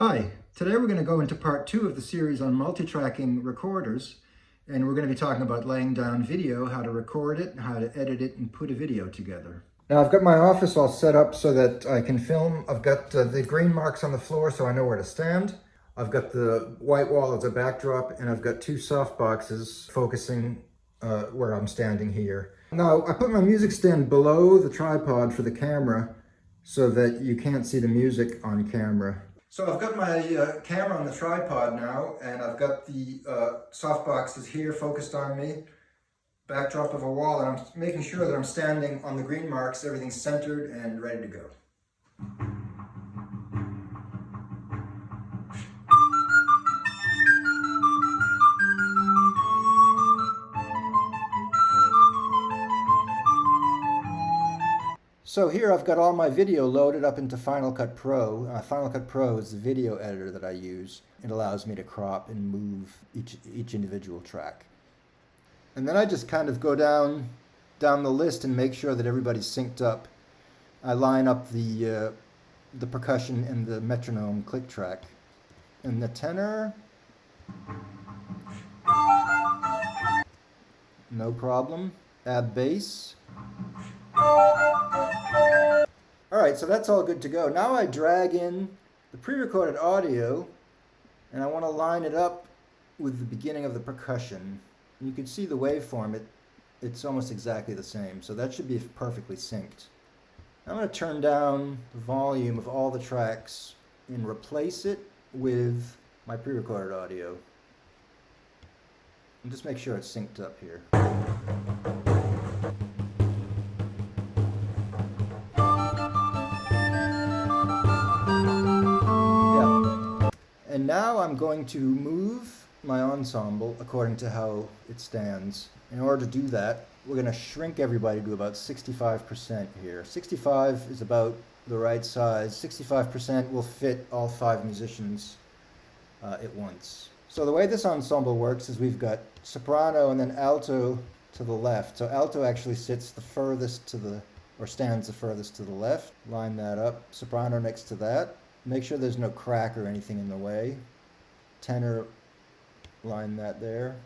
Hi, today we're going to go into part 2 of the series on multi-tracking recorders, and we're going to be talking about laying down video, how to record it, how to edit it, and put a video together. Now I've got my office all set up so that I can film. I've got the green marks on the floor so I know where to stand. I've got the white wall as a backdrop, and I've got two soft boxes focusing where I'm standing here. Now I put my music stand below the tripod for the camera so that you can't see the music on camera. So I've got my camera on the tripod now, and I've got the soft boxes here focused on me, backdrop of a wall, and I'm making sure that I'm standing on the green marks, everything's centered and ready to go. So here I've got all my video loaded up into Final Cut Pro. Final Cut Pro is the video editor that I use. It allows me to crop and move each individual track. And then I just kind of go down the list and make sure that everybody's synced up. I line up the percussion and the metronome click track. And the tenor, no problem. Add bass. Alright, so that's all good to go. Now I drag in the pre-recorded audio and I want to line it up with the beginning of the percussion. And you can see the waveform, it's almost exactly the same, so that should be perfectly synced. I'm going to turn down the volume of all the tracks and replace it with my pre-recorded audio. And just make sure it's synced up here. And now I'm going to move my ensemble according to how it stands. In order to do that, we're going to shrink everybody to about 65% here. 65 is about the right size. 65% will fit all 5 musicians at once. So the way this ensemble works is we've got soprano and then alto to the left. So alto actually sits the furthest to the, or stands the furthest to the left. Line that up. Soprano next to that. Make sure there's no crack or anything in the way. Tenor, line that there.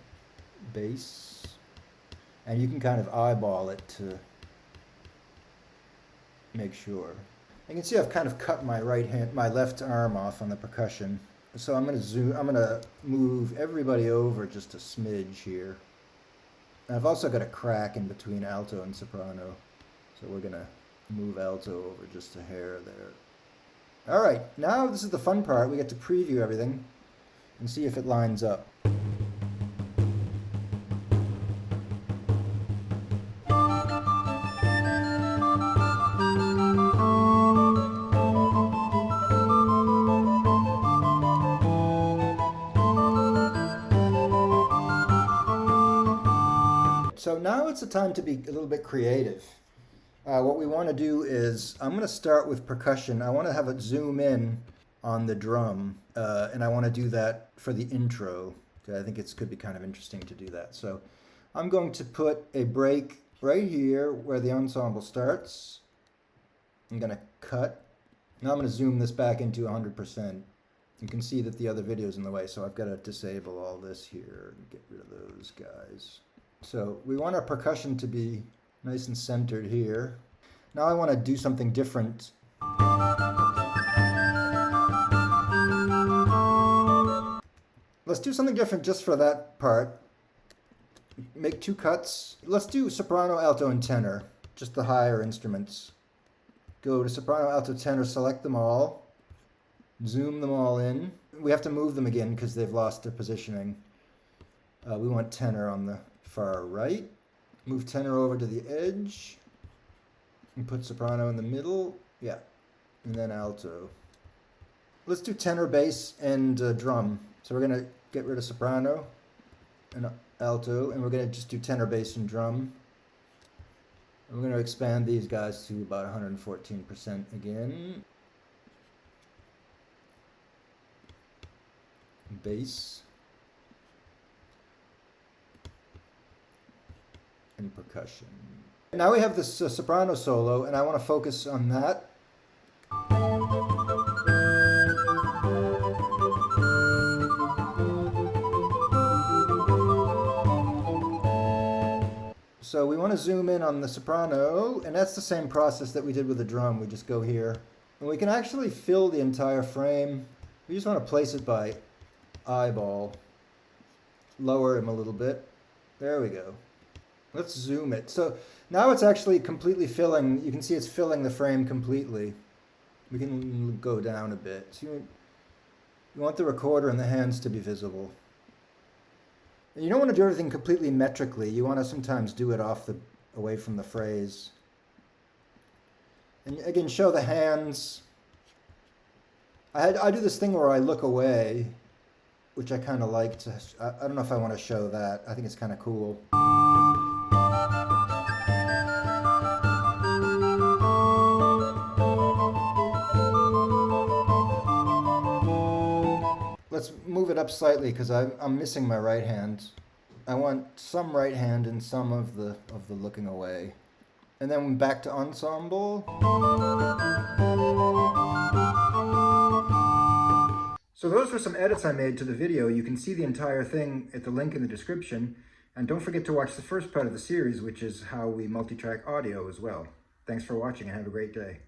Bass. And you can kind of eyeball it to make sure. You can see I've kind of cut my left arm off on the percussion. So I'm going to move everybody over just a smidge here. And I've also got a crack in between alto and soprano. So we're going to move alto over just a hair there. Alright, now this is the fun part. We get to preview everything and see if it lines up. So now it's the time to be a little bit creative. What we want to do is, I'm going to start with percussion. I want to have it zoom in on the drum, and I want to do that for the intro. I think it could be kind of interesting to do that. So I'm going to put a break right here where the ensemble starts. I'm going to cut. Now I'm going to zoom this back into 100%. You can see that the other video is in the way, so I've got to disable all this here and get rid of those guys. So we want our percussion to be nice and centered here. Now I want to do something different. Let's do something different just for that part. Make 2 cuts. Let's do soprano, alto, and tenor, just the higher instruments. Go to soprano, alto, tenor, select them all, zoom them all in. We have to move them again because they've lost their positioning. We want tenor on the far right. Move tenor over to the edge and put soprano in the middle. Yeah, and then alto. Let's do tenor, bass, and drum. So we're going to get rid of soprano and alto, and we're going to just do tenor, bass, and drum. And we're going to expand these guys to about 114% again. Bass. And percussion. Now we have this soprano solo, and I want to focus on that. So we want to zoom in on the soprano, and that's the same process that we did with the drum. We just go here, and we can actually fill the entire frame. We just want to place it by eyeball. Lower him a little bit. There we go. Let's zoom it. So now it's actually completely filling. You can see it's filling the frame completely. We can go down a bit. So you want the recorder and the hands to be visible. And you don't want to do everything completely metrically. You want to sometimes do it away from the phrase. And again, show the hands. I do this thing where I look away, which I kind of like to. I don't know if I want to show that. I think it's kind of cool. Let's move it up slightly because I'm missing my right hand. I want some right hand and some of the looking away. And then back to ensemble. So those were some edits I made to the video. You can see the entire thing at the link in the description. And don't forget to watch the first part of the series, which is how we multi-track audio as well. Thanks for watching and have a great day.